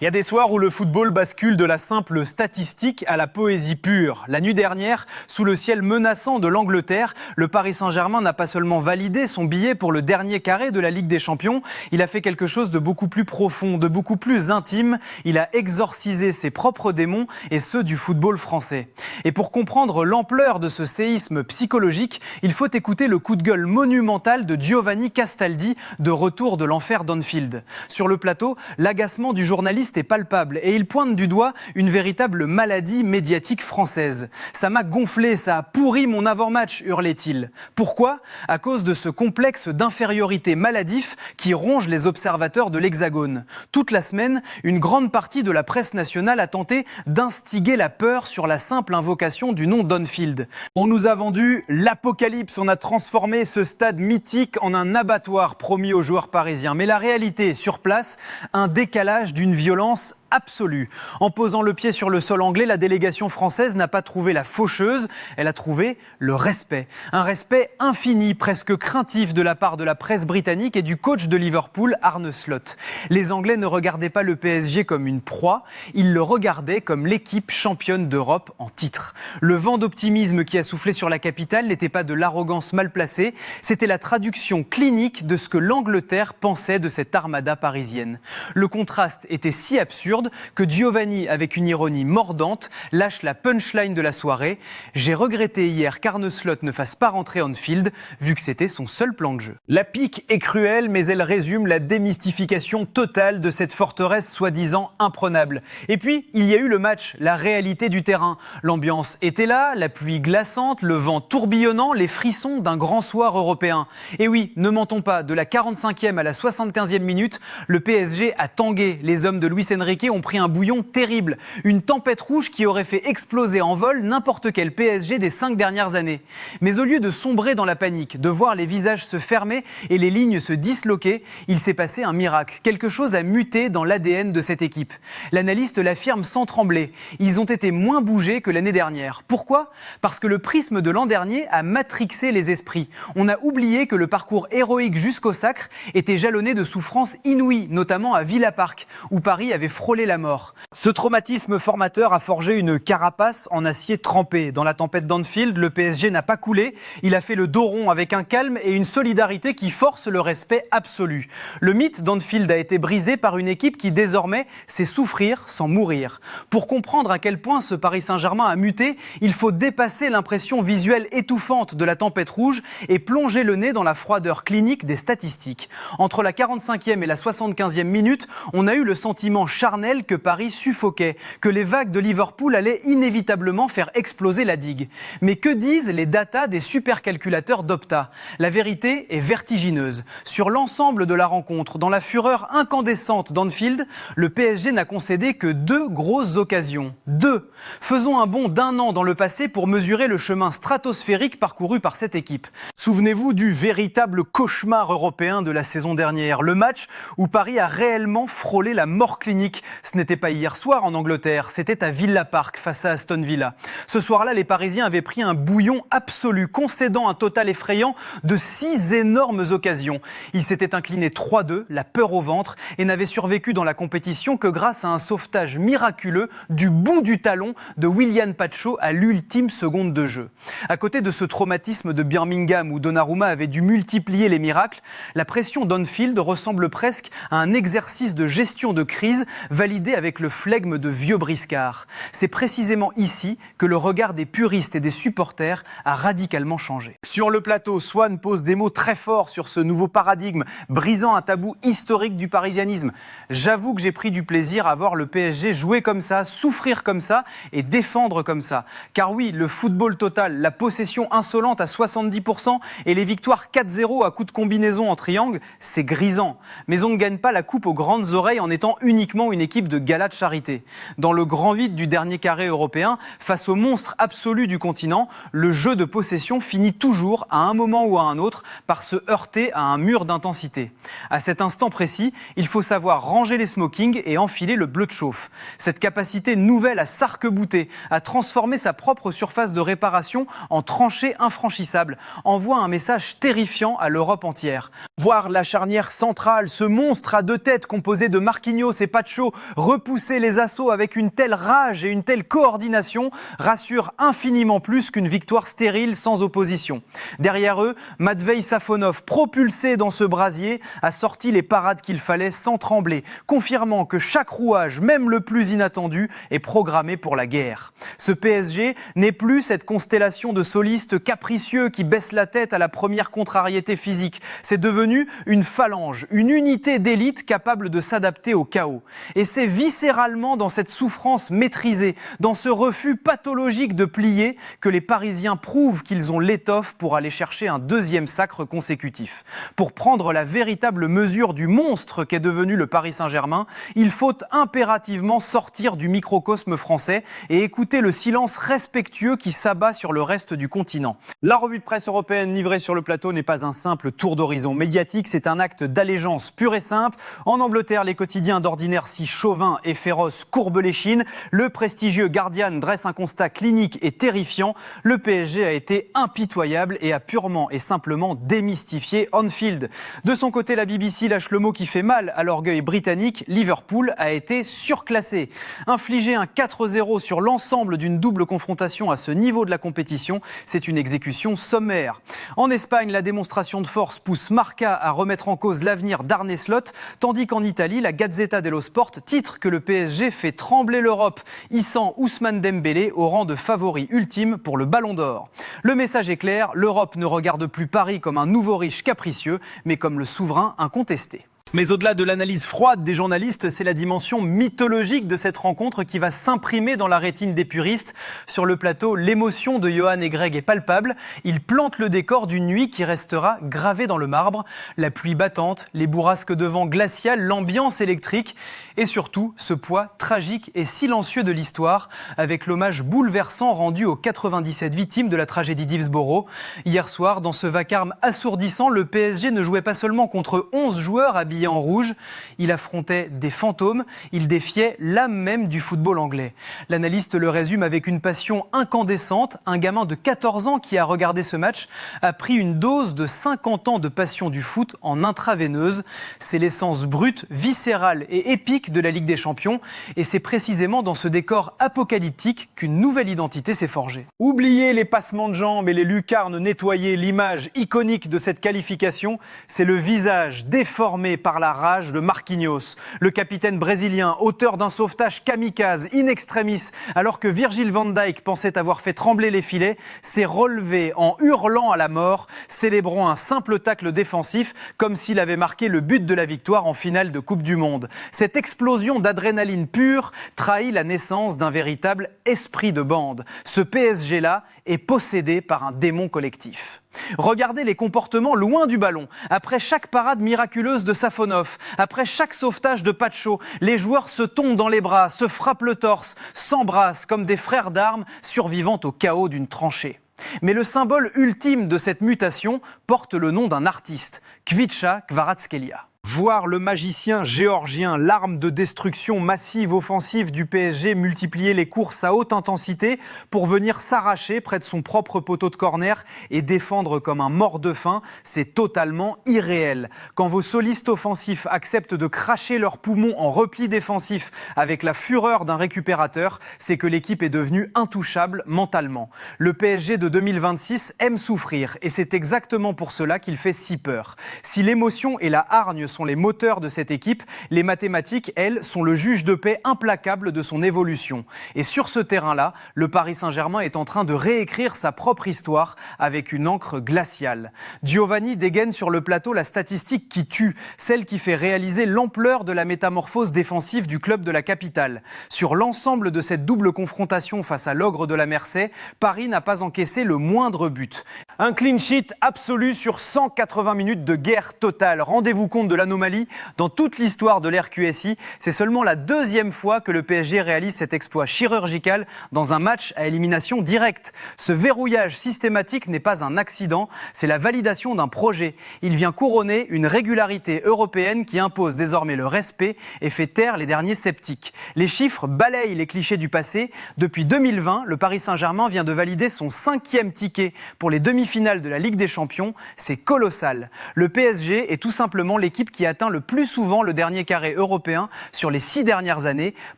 Il y a des soirs où le football bascule de la simple statistique à la poésie pure. La nuit dernière, sous le ciel menaçant de l'Angleterre, le Paris Saint-Germain n'a pas seulement validé son billet pour le dernier carré de la Ligue des Champions, il a fait quelque chose de beaucoup plus profond, de beaucoup plus intime. Il a exorcisé ses propres démons et ceux du football français. Et pour comprendre l'ampleur de ce séisme psychologique, il faut écouter le coup de gueule monumental de Giovanni Castaldi, de retour de l'enfer d'Anfield. Sur le plateau, l'agacement du journaliste est palpable et il pointe du doigt une véritable maladie médiatique française. Ça m'a gonflé, ça a pourri mon avant-match, hurlait-il. Pourquoi ? À cause de ce complexe d'infériorité maladif qui ronge les observateurs de l'Hexagone. Toute la semaine, une grande partie de la presse nationale a tenté d'instiguer la peur sur la simple invocation du nom d'Anfield. On nous a vendu l'apocalypse, on a transformé ce stade mythique en un abattoir promis aux joueurs parisiens. Mais la réalité, sur place, un décalage d'une violence absolue. En posant le pied sur le sol anglais, la délégation française n'a pas trouvé la faucheuse, elle a trouvé le respect. Un respect infini, presque craintif de la part de la presse britannique et du coach de Liverpool, Arne Slot. Les Anglais ne regardaient pas le PSG comme une proie, ils le regardaient comme l'équipe championne d'Europe en titre. Le vent d'optimisme qui a soufflé sur la capitale n'était pas de l'arrogance mal placée, c'était la traduction clinique de ce que l'Angleterre pensait de cette armada parisienne. Le contraste était si absurde que Giovanni, avec une ironie mordante, lâche la punchline de la soirée. J'ai regretté hier qu'Arne Slot ne fasse pas rentrer Anfield, vu que c'était son seul plan de jeu. La pique est cruelle, mais elle résume la démystification totale de cette forteresse soi-disant imprenable. Et puis, il y a eu le match, la réalité du terrain. L'ambiance était là, la pluie glaçante, le vent tourbillonnant, les frissons d'un grand soir européen. Et oui, ne mentons pas, de la 45e à la 75e minute, le PSG a tangué. Les hommes de Luis Enrique ont pris un bouillon terrible. Une tempête rouge qui aurait fait exploser en vol n'importe quel PSG des 5 dernières années. Mais au lieu de sombrer dans la panique, de voir les visages se fermer et les lignes se disloquer, il s'est passé un miracle. Quelque chose a muté dans l'ADN de cette équipe. L'analyste l'affirme sans trembler. Ils ont été moins bougés que l'année dernière. Pourquoi ? Parce que le prisme de l'an dernier a matrixé les esprits. On a oublié que le parcours héroïque jusqu'au sacre était jalonné de souffrances inouïes, notamment à Villa Park, où Paris avait frôlé la mort. Ce traumatisme formateur a forgé une carapace en acier trempé. Dans la tempête d'Anfield, le PSG n'a pas coulé. Il a fait le dos rond avec un calme et une solidarité qui force le respect absolu. Le mythe d'Anfield a été brisé par une équipe qui désormais sait souffrir sans mourir. Pour comprendre à quel point ce Paris Saint-Germain a muté, il faut dépasser l'impression visuelle étouffante de la tempête rouge et plonger le nez dans la froideur clinique des statistiques. Entre la 45e et la 75e minute, on a eu le sentiment charnel que Paris suffoquait, que les vagues de Liverpool allaient inévitablement faire exploser la digue. Mais que disent les datas des supercalculateurs d'Opta ? La vérité est vertigineuse. Sur l'ensemble de la rencontre, dans la fureur incandescente d'Anfield, le PSG n'a concédé que 2 grosses occasions. 2. Faisons un bond d'1 an dans le passé pour mesurer le chemin stratosphérique parcouru par cette équipe. Souvenez-vous du véritable cauchemar européen de la saison dernière, le match où Paris a réellement frôlé la mort clinique. Ce n'était pas hier soir en Angleterre, c'était à Villa Park face à Aston Villa. Ce soir-là, les Parisiens avaient pris un bouillon absolu, concédant un total effrayant de 6 énormes occasions. Ils s'étaient inclinés 3-2, la peur au ventre, et n'avaient survécu dans la compétition que grâce à un sauvetage miraculeux du bout du talon de Willian Pacho à l'ultime seconde de jeu. À côté de ce traumatisme de Birmingham où Donnarumma avait dû multiplier les miracles, la pression d'Anfield ressemble presque à un exercice de gestion de crise validé avec le flegme de vieux briscards. C'est précisément ici que le regard des puristes et des supporters a radicalement changé. Sur le plateau, Swan pose des mots très forts sur ce nouveau paradigme, brisant un tabou historique du parisianisme. J'avoue que j'ai pris du plaisir à voir le PSG jouer comme ça, souffrir comme ça et défendre comme ça. Car oui, le football total, la possession insolente à 70% et les victoires 4-0 à coups de combinaison en triangle, c'est grisant. Mais on ne gagne pas la coupe aux grandes oreilles en étant uniquement une équipe de gala de charité. Dans le grand vide du dernier carré européen, face au monstre absolu du continent, le jeu de possession finit toujours, à un moment ou à un autre, par se heurter à un mur d'intensité. À cet instant précis, il faut savoir ranger les smokings et enfiler le bleu de chauffe. Cette capacité nouvelle à s'arc-bouter, à transformer sa propre surface de réparation en tranchée infranchissable, envoie un message terrifiant à l'Europe entière. Voir la charnière centrale, ce monstre à 2 têtes composé de Marquinhos et et Pacho repousser les assauts avec une telle rage et une telle coordination rassure infiniment plus qu'une victoire stérile sans opposition. Derrière eux, Matvei Safonov, propulsé dans ce brasier, a sorti les parades qu'il fallait sans trembler, confirmant que chaque rouage, même le plus inattendu, est programmé pour la guerre. Ce PSG n'est plus cette constellation de solistes capricieux qui baissent la tête à la première contrariété physique. C'est devenu une phalange, une unité d'élite capable de s'adapter au chaos. Et c'est viscéralement dans cette souffrance maîtrisée, dans ce refus pathologique de plier, que les Parisiens prouvent qu'ils ont l'étoffe pour aller chercher un deuxième sacre consécutif. Pour prendre la véritable mesure du monstre qu'est devenu le Paris Saint-Germain, il faut impérativement sortir du microcosme français et écouter le silence respectueux qui s'abat sur le reste du continent. La revue de presse européenne livrée sur le plateau n'est pas un simple tour d'horizon médiatique, c'est un acte d'allégeance pur et simple. En Angleterre, les quotidiens d'ordinaire si chauvins et féroces courbent l'échine. Le prestigieux Guardian dresse un constat clinique et terrifiant. Le PSG a été impitoyable et a purement et simplement démystifié Anfield. De son côté, la BBC lâche le mot qui fait mal à l'orgueil britannique. Liverpool a été surclassé. Infliger un 4-0 sur l'ensemble d'une double confrontation à ce niveau de la compétition, c'est une exécution sommaire. En Espagne, la démonstration de force pousse Marca à remettre en cause l'avenir d'Arne Slot, tandis qu'en Italie, la Gazzetta dello Sport titre que le PSG fait trembler l'Europe, hissant Ousmane Dembélé au rang de favori ultime pour le Ballon d'Or. Le message est clair, l'Europe ne regarde plus Paris comme un nouveau riche capricieux, mais comme le souverain incontesté. Mais au-delà de l'analyse froide des journalistes, c'est la dimension mythologique de cette rencontre qui va s'imprimer dans la rétine des puristes. Sur le plateau, l'émotion de Johan et Greg est palpable. Ils plantent le décor d'une nuit qui restera gravée dans le marbre. La pluie battante, les bourrasques de vent glacial, l'ambiance électrique et surtout ce poids tragique et silencieux de l'histoire avec l'hommage bouleversant rendu aux 97 victimes de la tragédie d'Hillsborough. Hier soir, dans ce vacarme assourdissant, le PSG ne jouait pas seulement contre 11 joueurs habillés en rouge, il affrontait des fantômes, il défiait l'âme même du football anglais. L'analyste le résume avec une passion incandescente. Un gamin de 14 ans qui a regardé ce match a pris une dose de 50 ans de passion du foot en intraveineuse. C'est l'essence brute, viscérale et épique de la Ligue des Champions. Et c'est précisément dans ce décor apocalyptique qu'une nouvelle identité s'est forgée. Oubliez les passements de jambes et les lucarnes nettoyées, l'image iconique de cette qualification, c'est le visage déformé par la rage de Marquinhos, le capitaine brésilien, auteur d'un sauvetage kamikaze in extremis, alors que Virgil van Dijk pensait avoir fait trembler les filets, s'est relevé en hurlant à la mort, célébrant un simple tacle défensif, comme s'il avait marqué le but de la victoire en finale de Coupe du Monde. Cette explosion d'adrénaline pure trahit la naissance d'un véritable esprit de bande. Ce PSG-là est possédé par un démon collectif. Regardez les comportements loin du ballon. Après chaque parade miraculeuse de Safonov, après chaque sauvetage de Pacho, les joueurs se tombent dans les bras, se frappent le torse, s'embrassent comme des frères d'armes survivant au chaos d'une tranchée. Mais le symbole ultime de cette mutation porte le nom d'un artiste, Khvicha Kvaratskhelia. Voir le magicien géorgien, l'arme de destruction massive offensive du PSG, multiplier les courses à haute intensité pour venir s'arracher près de son propre poteau de corner et défendre comme un mort de faim, c'est totalement irréel. Quand vos solistes offensifs acceptent de cracher leurs poumons en repli défensif avec la fureur d'un récupérateur, c'est que l'équipe est devenue intouchable mentalement. Le PSG de 2026 aime souffrir et c'est exactement pour cela qu'il fait si peur. Si l'émotion et la hargne sont les moteurs de cette équipe, les mathématiques, elles, sont le juge de paix implacable de son évolution. Et sur ce terrain-là, le Paris Saint-Germain est en train de réécrire sa propre histoire avec une encre glaciale. Giovanni dégaine sur le plateau la statistique qui tue, celle qui fait réaliser l'ampleur de la métamorphose défensive du club de la capitale. Sur l'ensemble de cette double confrontation face à l'ogre de la Mersey, Paris n'a pas encaissé le moindre but. Un clean sheet absolu sur 180 minutes de guerre totale. Rendez-vous compte de l'anomalie. Dans toute l'histoire de l'RQSI, c'est seulement la deuxième fois que le PSG réalise cet exploit chirurgical dans un match à élimination directe. Ce verrouillage systématique n'est pas un accident, c'est la validation d'un projet. Il vient couronner une régularité européenne qui impose désormais le respect et fait taire les derniers sceptiques. Les chiffres balayent les clichés du passé. Depuis 2020, le Paris Saint-Germain vient de valider son 5e ticket pour les demi-finales de la Ligue des Champions. C'est colossal. Le PSG est tout simplement l'équipe qui atteint le plus souvent le dernier carré européen sur les 6 dernières années,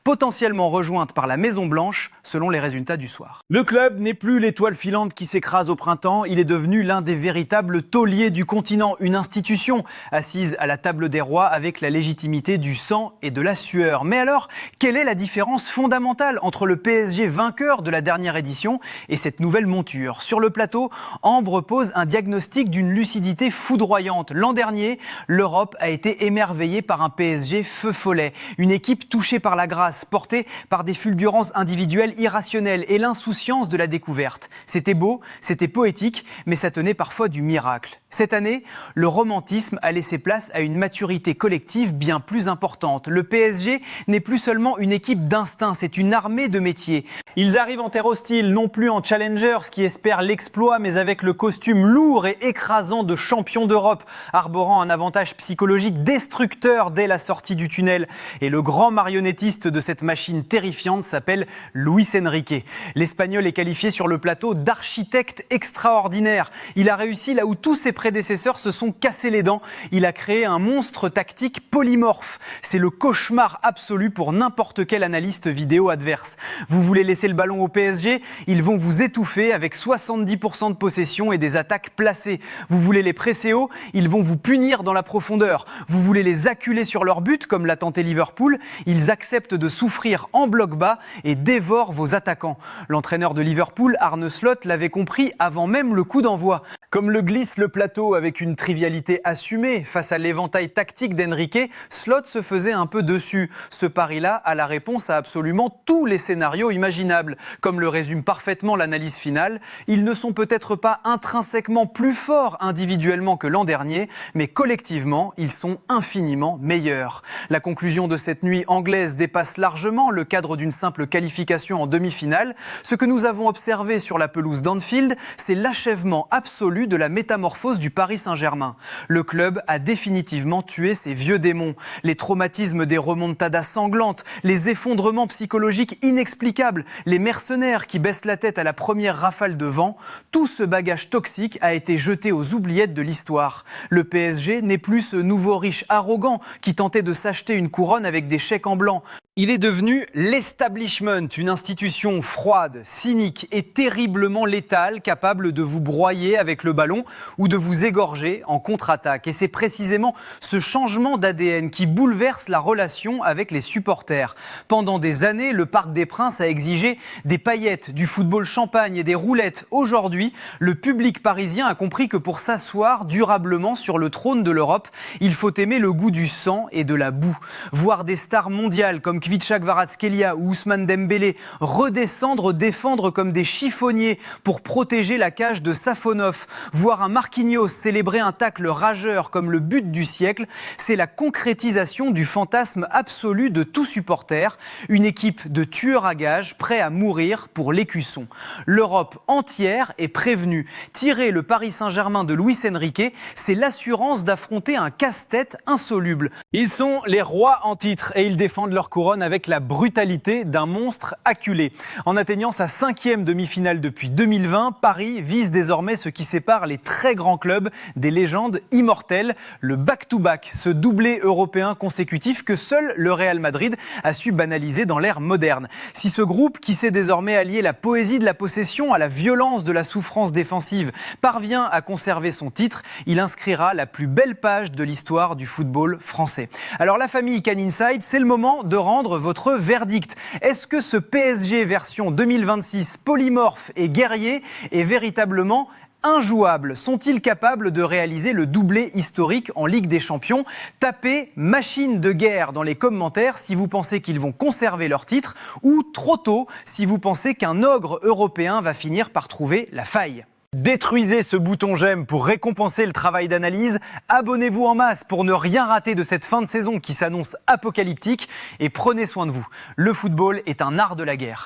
potentiellement rejointe par la Maison-Blanche selon les résultats du soir. Le club n'est plus l'étoile filante qui s'écrase au printemps, il est devenu l'un des véritables tauliers du continent, une institution assise à la table des rois avec la légitimité du sang et de la sueur. Mais alors, quelle est la différence fondamentale entre le PSG vainqueur de la dernière édition et cette nouvelle monture? Sur le plateau, Ambre pose un diagnostic d'une lucidité foudroyante. L'an dernier, l'Europe a été émerveillée par un PSG feu follet. Une équipe touchée par la grâce, portée par des fulgurances individuelles irrationnelles et l'insouciance de la découverte. C'était beau, c'était poétique, mais ça tenait parfois du miracle. Cette année, le romantisme a laissé place à une maturité collective bien plus importante. Le PSG n'est plus seulement une équipe d'instinct, c'est une armée de métiers. Ils arrivent en terre hostile, non plus en challengers qui espèrent l'exploit, mais avec le costume lourd et écrasant de champions d'Europe, arborant un avantage psychologique destructeur dès la sortie du tunnel. Et le grand marionnettiste de cette machine terrifiante s'appelle Luis Enrique. L'Espagnol est qualifié sur le plateau d'architecte extraordinaire. Il a réussi là où tous ses prédécesseurs se sont cassés les dents. Il a créé un monstre tactique polymorphe. C'est le cauchemar absolu pour n'importe quel analyste vidéo adverse. Vous voulez laisser le ballon au PSG? Ils vont vous étouffer avec 70% de possession et des attaques placées. Vous voulez les presser haut? Ils vont vous punir dans la profondeur. Vous voulez les acculer sur leur but, comme l'a tenté Liverpool? Ils acceptent de souffrir en bloc bas et dévorent vos attaquants. L'entraîneur de Liverpool, Arne Slot, l'avait compris avant même le coup d'envoi. Comme le glisse le plateau avec une trivialité assumée face à l'éventail tactique d'Enrique, Slot se faisait un peu dessus. Ce pari-là a la réponse à absolument tous les scénarios imaginables. Comme le résume parfaitement l'analyse finale, ils ne sont peut-être pas intrinsèquement plus forts individuellement que l'an dernier, mais collectivement, ils sont infiniment meilleurs. La conclusion de cette nuit anglaise dépasse largement le cadre d'une simple qualification en demi-finale. Ce que nous avons observé sur la pelouse d'Anfield, c'est l'achèvement absolu de la métamorphose du Paris Saint-Germain. Le club a définitivement tué ses vieux démons. Les traumatismes des remontadas sanglantes, les effondrements psychologiques inexplicables, les mercenaires qui baissent la tête à la première rafale de vent, tout ce bagage toxique a été jeté aux oubliettes de l'histoire. Le PSG n'est plus ce nouveau riche arrogant qui tentait de s'acheter une couronne avec des chèques en blanc. Il est devenu l'establishment, une institution froide, cynique et terriblement létale, capable de vous broyer avec le ballon ou de vous égorger en contre-attaque. Et c'est précisément ce changement d'ADN qui bouleverse la relation avec les supporters. Pendant des années, le Parc des Princes a exigé des paillettes, du football champagne et des roulettes. Aujourd'hui, le public parisien a compris que pour s'asseoir durablement sur le trône de l'Europe, il faut aimer le goût du sang et de la boue. Voir des stars mondiales comme Kvicha Kvaratskhelia ou Ousmane Dembélé redescendre, défendre comme des chiffonniers pour protéger la cage de Safonov, voir un Marquinhos célébrer un tacle rageur comme le but du siècle, c'est la concrétisation du fantasme absolu de tout supporter, une équipe de tueurs à gages prêts à mourir pour l'écusson. L'Europe entière est prévenue. Tirer le Paris Saint-Germain de Luis Enrique, c'est l'assurance d'affronter un casse-tête insoluble. Ils sont les rois en titre et ils défendent leur couronne avec la brutalité d'un monstre acculé. En atteignant sa 5e demi-finale depuis 2020, Paris vise désormais ce qui sépare les très grands clubs des légendes immortelles, le back-to-back, ce doublé européen consécutif que seul le Real Madrid a su banaliser dans l'ère moderne. Si ce groupe, qui sait désormais allier la poésie de la possession à la violence de la souffrance défensive, parvient à conserver son titre, il inscrira la plus belle page de l'histoire du football français. Alors la famille Can Inside, c'est le moment de rendre votre verdict. Est-ce que ce PSG version 2026 polymorphe et guerrier est véritablement injouable? Sont-ils capables de réaliser le doublé historique en Ligue des Champions? Tapez machine de guerre dans les commentaires si vous pensez qu'ils vont conserver leur titre ou trop tôt si vous pensez qu'un ogre européen va finir par trouver la faille. Détruisez ce bouton j'aime pour récompenser le travail d'analyse. Abonnez-vous en masse pour ne rien rater de cette fin de saison qui s'annonce apocalyptique et prenez soin de vous. Le football est un art de la guerre.